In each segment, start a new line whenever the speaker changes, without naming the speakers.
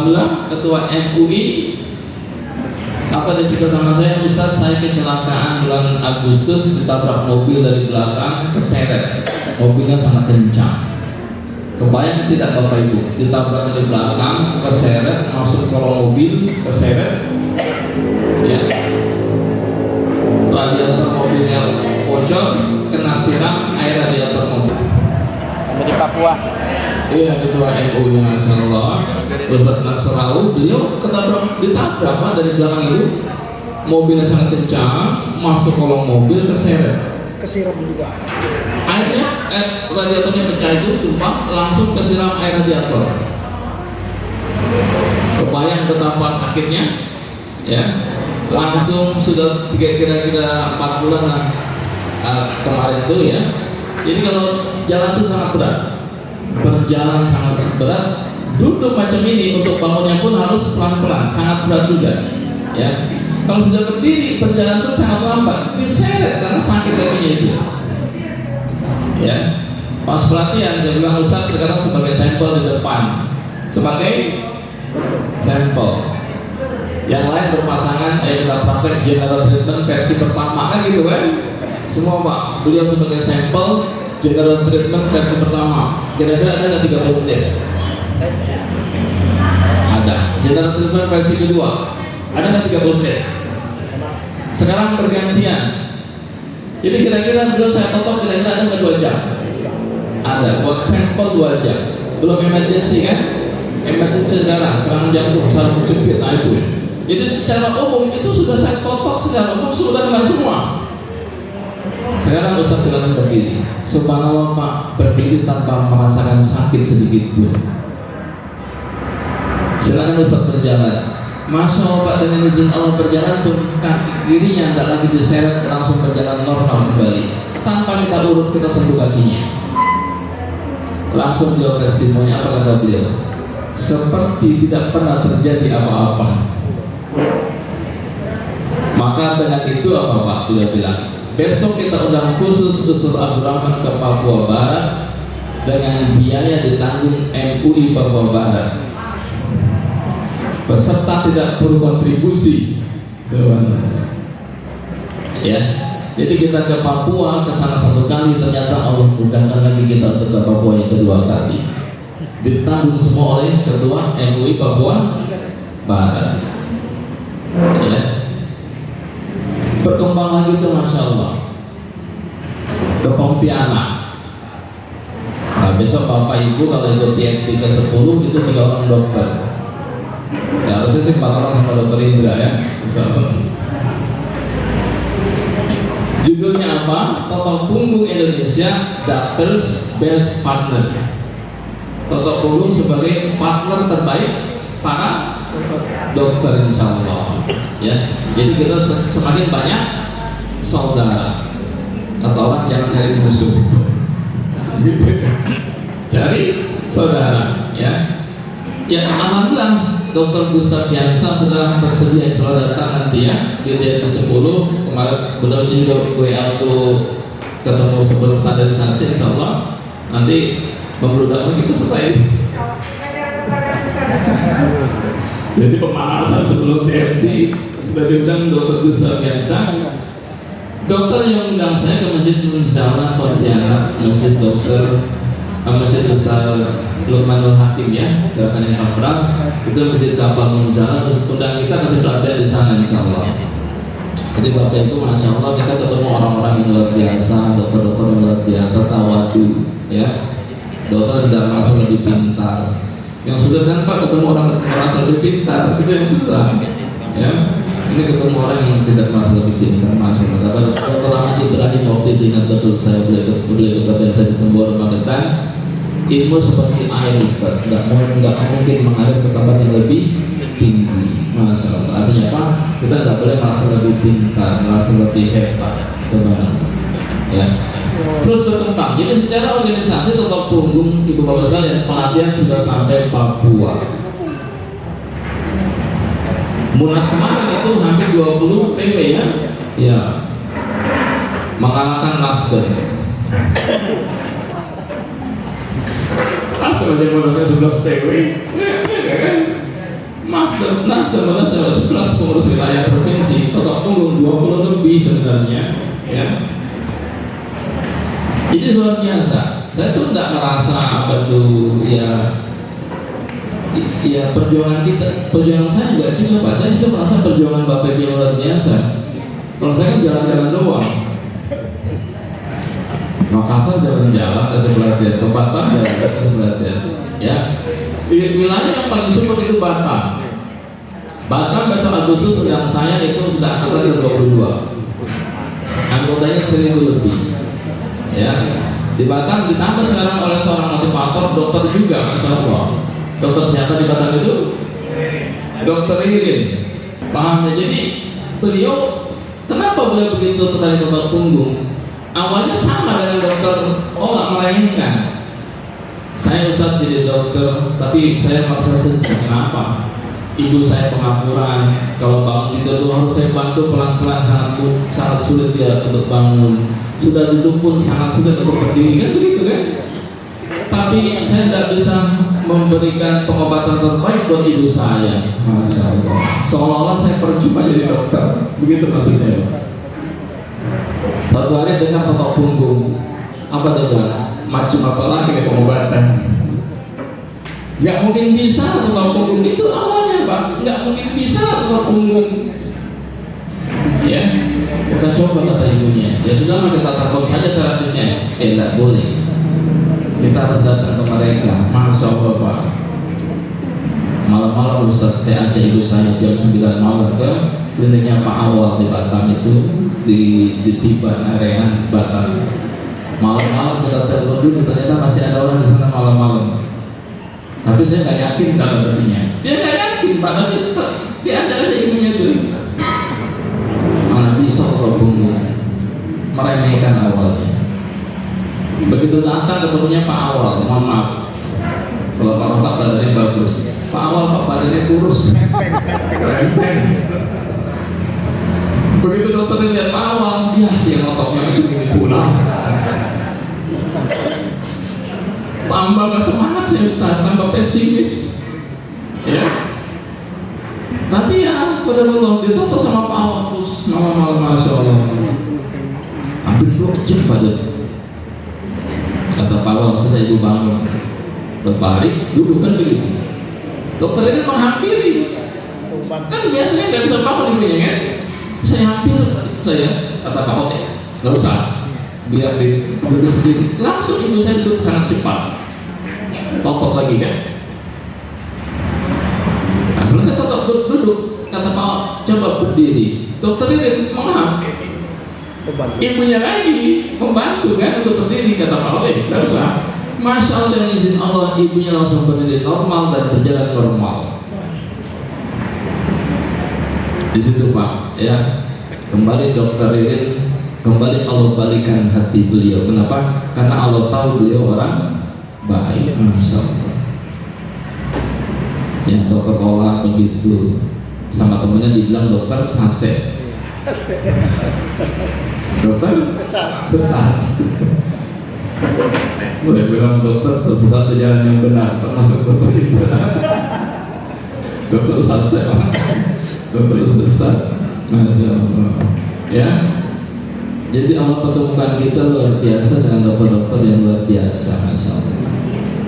Alhamdulillah ketua MUI apa dia cerita sama saya, Ustaz saya kecelakaan bulan Agustus ditabrak mobil dari belakang, keseret, mobilnya sangat kencang. Kebayang tidak Bapak Ibu, ditabrak dari belakang, keseret, masuk kolong mobil, keseret, ya, radiator mobilnya bocor, kena siram air radiator mobil.
Dari Papua.
Iya, ketua MUI Masya Allah Ustaz Nasrau, beliau ditabrak Pak dari belakang itu, mobilnya sangat kencang, masuk kolong mobil, keseret,
kesiram juga.
airnya, radiatornya pecah itu, tumpah, langsung kesiram air radiator. Kebayang betapa sakitnya, ya. Langsung sudah kira-kira 4 bulan lah kemarin tuh ya. Jadi kalau jalan itu sangat berat, berjalan sangat berat, duduk macam ini untuk bangunnya pun harus pelan-pelan, sangat berat juga, ya. Kalau sudah berdiri, berjalan pun sangat lambat, diseret karena sakit kakinya itu. Ya, pas pelatihan saya bilang Ustaz sekarang sebagai sampel di depan, sebagai sampel. Yang lain berpasangan, kita praktek general treatment versi pertama kan gitu kan? Semua Pak, beliau sebagai sampel general treatment versi pertama. Kira-kira ada nggak 30 menit? Ada. General treatment versi kedua, ada nggak 30 menit? Sekarang bergantian. Jadi kira-kira beliau saya potong kira-kira ada nggak 2 jam? Ada. Buat sampel 2 jam. Belum emergency kan? Emergency sekarang jantung, serangan kejepit, nah itu. Jadi secara umum itu sudah saya totok secara umum sudah kena semua. Sekarang Ustaz silakan berdiri. Subhanallah Pak, berdiri tanpa merasakan sakit sedikit pun. Silakan Ustaz berjalan. Masya Allah Pak, dengan izin Allah berjalan pun kaki kirinya tidak lagi diseret, langsung berjalan normal kembali. Tanpa kita urut, kita sentuh kakinya. Langsung beliau testimoni, apa kata beliau? Seperti tidak pernah terjadi apa-apa. Maka dengan itu apa Pak? Beliau bilang, besok kita undang khusus Ustaz Abdurrahman ke Papua Barat dengan biaya ditanggung MUI Papua Barat. Peserta tidak perlu kontribusi. Ya, jadi kita ke Papua, ke sana 1 kali, ternyata Allah mudahkan lagi kita untuk ke Papua yang kedua kali. Ditanggung semua oleh ketua MUI Papua Barat. Ya. Berkembang lagi ke Masya Allah, ke Pontianak. Nah besok Bapak Ibu kalau ikut TMT ke 10 itu 3 orang dokter. Ya harusnya sih 4 orang sama dokter Indra ya. Judulnya apa? Totok Punggung Indonesia Doctors Best Partner. Totok Punggung sebagai partner terbaik para dokter insya Allah. Ya, jadi kita semakin banyak saudara atau orang jangan cari musuh. Gitu. Cari saudara, ya. Ya, alhamdulillah Dr. Gustaviansa sudah bersedia selalu datang nanti ya di TMT 10. Kemarin beliau juga WA tuh ketemu sebelum standarisasi, insya Allah nanti membludak lagi peserta ini. Jadi pemanasan sebelum TMT sudah diundang Dr. Gustaviansa. Dokter yang undang saya ke Masjid Nurzalah Pontianak, Masjid Ustaz Lukmanul Hakim ya, Gerakan yang Pras, itu Masjid Kapal Nurzalah, terus undang kita kasih pelatihan di sana insya Allah. Jadi Bapak Ibu Masya Allah kita ketemu orang-orang yang luar biasa, dokter-dokter yang luar biasa, tawadu ya. Dokter tidak merasa lebih pintar. Yang sudah kan Pak ketemu orang merasa lebih pintar, itu yang susah ya. Ini ketemu orang yang tidak merasa lebih pintar, Masya Allah. Kata Dr. Ahmad Ibrahim waktu itu ingat betul saya beliau kebetulan saya di Tembur Magetan, ilmu seperti air Ustaz, tidak mungkin mengalir ke tempat yang lebih tinggi. Masya Allah. Artinya apa? Kita tidak boleh merasa lebih pintar, merasa lebih hebat sebenarnya ya. Terus berkembang. Jadi secara organisasi Totok Punggung Ibu Bapak sekalian, pelatihan sudah sampai Papua. Munas kemarin itu hampir 20 PW ya. Ya. Mengalahkan Nasdem. Nasdem aja munasnya 11 PW. Ya kan? Nasdem adalah salah sekelas pengurus wilayah provinsi, otot punggung 20 lebih sebenarnya, ya. Jadi luar biasa. Saya tuh tidak merasa apa tuh ya perjuangan saya enggak juga Pak. Saya justru merasa perjuangan Bapak Ibu luar biasa. Kalau saya kan jalan-jalan doang. Makassar jalan-jalan ke sebelah dia, ke Batam jalan ke sebelah dia, ya. Wilayah yang paling support itu Batam. Batam besok Agustus yang saya itu sudah angkatan ke-22. Anggotanya 1000 lebih. Ya. Di Batam ditambah sekarang oleh seorang motivator, dokter juga, Masya Allah. Dokter siapa di Batam itu? Dokter Irin. Paham ya? Jadi beliau, kenapa beliau begitu tertarik otot punggung? Awalnya sama dengan dokter, nggak meremehkan. Saya Ustadz jadi dokter, tapi saya merasa sedih. Kenapa? Ibu saya pengapuran, kalau bangun tidur tuh harus saya bantu pelan-pelan, sangat sulit ya untuk bangun. Sudah duduk pun sangat sulit untuk berdiri, kan begitu kan? Tapi saya tidak bisa memberikan pengobatan terbaik buat ibu saya, Masya Allah. Seolah-olah saya percuma jadi dokter, begitu maksudnya. Satu hari dengar otot punggung, apa dia bilang? Macam apa lagi nih pengobatan? Nggak mungkin bisa otot punggung itu awalnya Pak, nggak mungkin bisa otot punggung. Ya, kita coba kata ibunya. Ya sudah lah kita telepon saja terapisnya. Tidak boleh. Kita harus datang ke mereka. Masya Allah Pak. Malam-malam Ustaz saya ajak ibu saya jam 9 malam ke kliniknya Pak Awal di Batam itu di Tiban area Batam. Malam-malam kita telepon dulu, ternyata masih ada orang di sana malam-malam. Tapi saya nggak yakin dalam hatinya. Dia nggak yakin Pak, tapi dia ajak aja ibunya tuh. Mana bisa kalau punggung meremehkan awalnya. Begitu datang ketemunya Pak Awal, mohon maaf. Kalau Pak Ropak badannya bagus, Pak Awal Pak badannya kurus, rempeng. Begitu dokter lihat Pak Awal, ya dia ngotoknya cuma ini pulang. Tambah gak semangat saya Ustaz, tambah pesimis. Ya. Tapi ya, qadarullah ditoto sama Pak Awal terus malam-malam Masya Allah. Hampir 2 jam badan. Kata Pak Awal, sudah ibu bangun, berbaring, duduk kan begitu. Dokter ini menghampiri. Kan biasanya nggak bisa bangun ibunya kan? Saya hampir, kata Pak Awal, nggak usah. Biar duduk sendiri, langsung ibu saya duduk sangat cepat. Totok lagi kan? Nah, selesai totok duduk, kata Pak Awal, coba berdiri. Dokter ini menghampiri. Ibunya lagi membantu kan untuk berdiri, kata Pak Awal, nggak usah. Masya Allah, dengan izin Allah ibunya langsung berdiri normal dan berjalan normal. Di situ Pak, ya kembali dokter ini. Kembali Allah balikan hati beliau. Kenapa? Karena Allah tahu beliau orang baik. Masya Allah. Ya dokter Kola begitu. Sama temennya dibilang dokter sase. Dokter sesat. Boleh bilang dokter tersesat di jalan yang benar, termasuk dokter itu. Dokter sase. Dokter sesat. Masya Allah. Ya. Jadi Allah pertemukan kita luar biasa dengan dokter-dokter yang luar biasa, Masya Allah.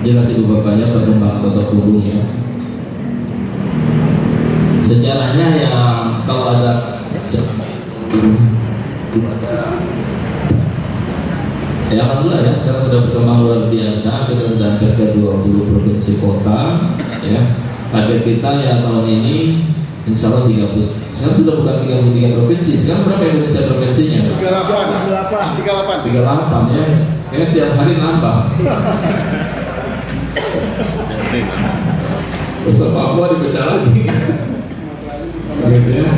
Jelas ibu bapaknya perkembangan otot punggung ya. Sejarahnya ya kalau ada ya alhamdulillah ya sekarang sudah berkembang luar biasa. Kita sudah hampir ke 20 provinsi kota ya. Target kita ya tahun ini Insya Allah 30. Sekarang sudah bukan 33 provinsi. Sekarang berapa Indonesia provinsinya? 38 ya. Kayaknya tiap hari nambah. Terus Papua dipecah lagi. Gitu ya.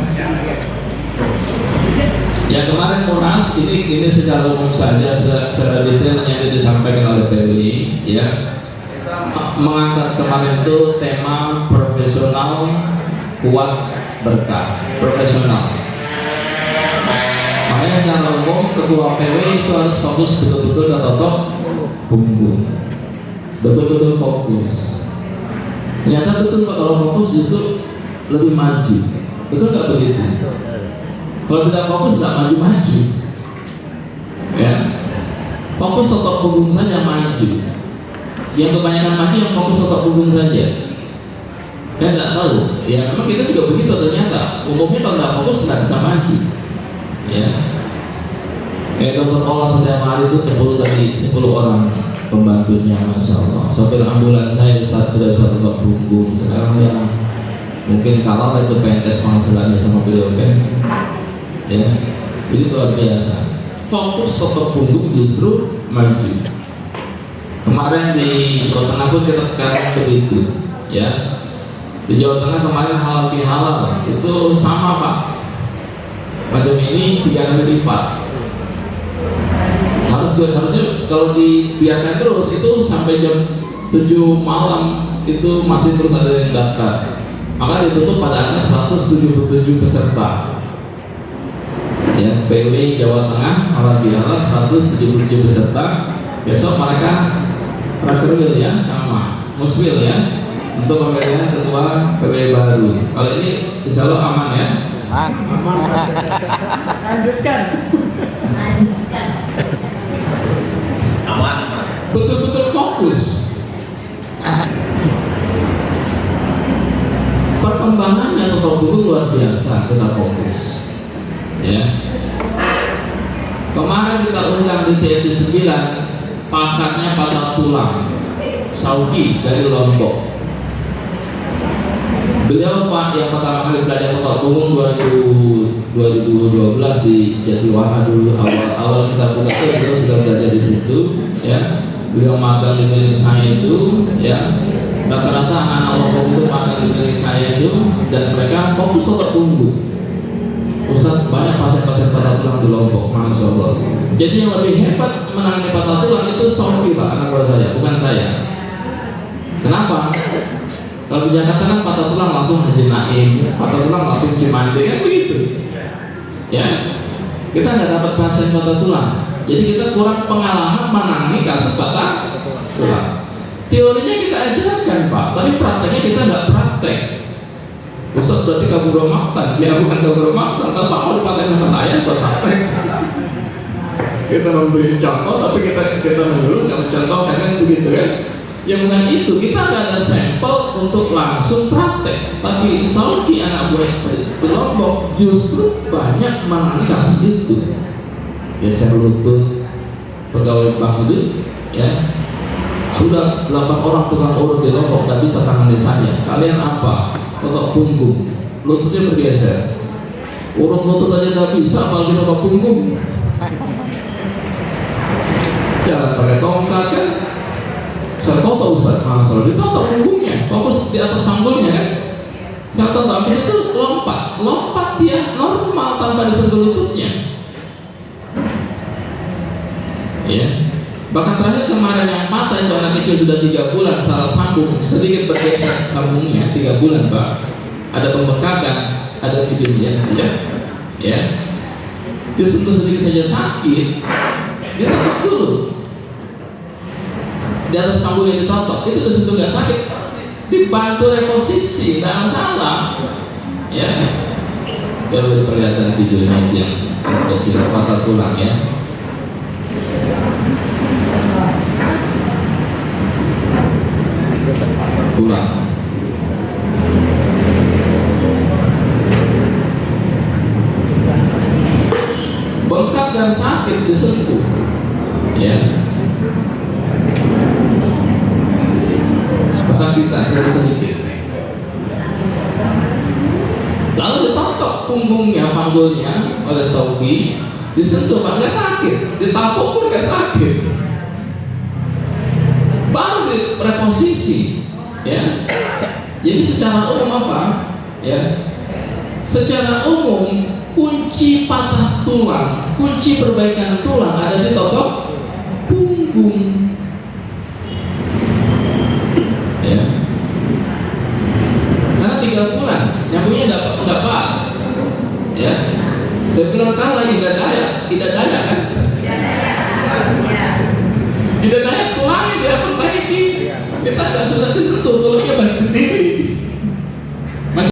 Ya kemarin Munas ini secara umum saja, secara detail yang disampaikan oleh PWI ya. Kita mengangkat kemarin itu tema profesional kuat berkah, profesional. Makanya secara umum ketua PW itu harus fokus betul-betul ke otot punggung, betul-betul fokus. Ternyata betul Pak, kalau fokus justru lebih maju. Betul nggak begitu? Kalau tidak fokus nggak maju-maju. Ya, fokus tetap punggung saja maju. Yang kebanyakan maju yang fokus tetap punggung saja. Saya nggak tahu. Ya memang kita juga begitu ternyata. Umumnya kalau nggak fokus nggak bisa maju. Ya. Kayak dokter Ola setiap hari itu 10 orang pembantunya, masya Allah. Sopir ambulans saya saat sudah bisa tetap punggung. Sekarang ya mungkin kalah lah itu PNS penghasilannya sama beliau kan. Ya, itu luar biasa. Fokus tetap punggung justru maju. Kemarin di Jawa Tengah pun kita tekan begitu, ya. Di Jawa Tengah kemarin halal bihalal itu sama Pak. Macam ini 3 kali lipat. Harusnya kalau dibiarkan terus itu sampai jam 7 malam itu masih terus ada yang daftar. Maka ditutup pada angka 177 peserta. Ya, PW Jawa Tengah halal bihalal 177 peserta. Besok mereka rakerwil ya sama muswil ya untuk pemilihan ketua PW baru. Kalau ini insya Allah aman ya.
Lanjutkan.
Aman.
Betul-betul fokus. Perkembangannya tetap dulu luar biasa, kita fokus. Ya. Kemarin kita undang di TFT 9 pakatnya patah tulang Sauki dari Lombok. Beliau Pak yang pertama kali belajar total punggung 2012 di Jatiwana dulu awal kita buka itu beliau sudah belajar di situ ya. Beliau magang di milik saya itu ya. Rata-rata anak-anak Lombok itu magang di milik saya itu dan mereka fokus total punggung. Ustaz, banyak pasien-pasien patah tulang di Lombok, masya Allah. Jadi yang lebih hebat menangani patah tulang itu Sofi Pak, anak buah saya, bukan saya. Kenapa? Kalau di Jakarta kan patah tulang langsung Haji Naim, patah tulang langsung Cimande kan begitu. Ya, kita nggak dapat pasien patah tulang. Jadi kita kurang pengalaman menangani kasus patah tulang. Teorinya kita ajarkan Pak, tapi prakteknya kita nggak praktek. Ustaz berarti kabur maktan, ya bukan kabur maktan, Pak mau dipatahkan sama saya buat praktek. Kita memberi contoh, tapi kita menyuruh nggak mencontohkan kan begitu kan? Ya bukan itu, kita nggak ada sampel untuk langsung praktek. Tapi Sauki anak buah di Lombok justru banyak menangani kasus itu. Geser lutut, pegawai bank itu, ya sudah 8 orang tukang urut di Lombok nggak bisa tangani saya. Kalian apa? Otot punggung, lututnya bergeser. Urut lutut aja nggak bisa, apalagi otot punggung. Jangan pakai tongkat kan? Saya toto Ustaz, masalah ditoto punggungnya, fokus di atas panggulnya kan. Saya toto, habis itu lompat dia normal tanpa disentuh lututnya. Ya. Bahkan terakhir kemarin yang patah itu anak kecil sudah 3 bulan salah sambung, sedikit bergeser sambungnya 3 bulan Pak. Ada pembengkakan, ada videonya, ya. Disentuh sedikit saja sakit, dia tetap dulu. Di atas panggulnya ditotok, itu disentuh nggak sakit, dibantu reposisi, nggak masalah. Ya, kalau diperlihatkan videonya yang kecil patah tulang ya. Tulang. Bengkak dan sakit disentuh, ya. Kesakitan sedikit. Lalu ditotok punggungnya, panggulnya oleh Sauki, disentuh nggak sakit, ditapuk pun nggak sakit. Baru di reposisi, ya. Jadi secara umum apa? Ya. Secara umum kunci patah tulang, kunci perbaikan tulang ada di totok punggung. Karena 3 bulan nyambungnya nggak pas, ya. Saya bilang kalah Ida Dayak kan? Ida Dayak tulangnya dia perbaiki, kita nggak susah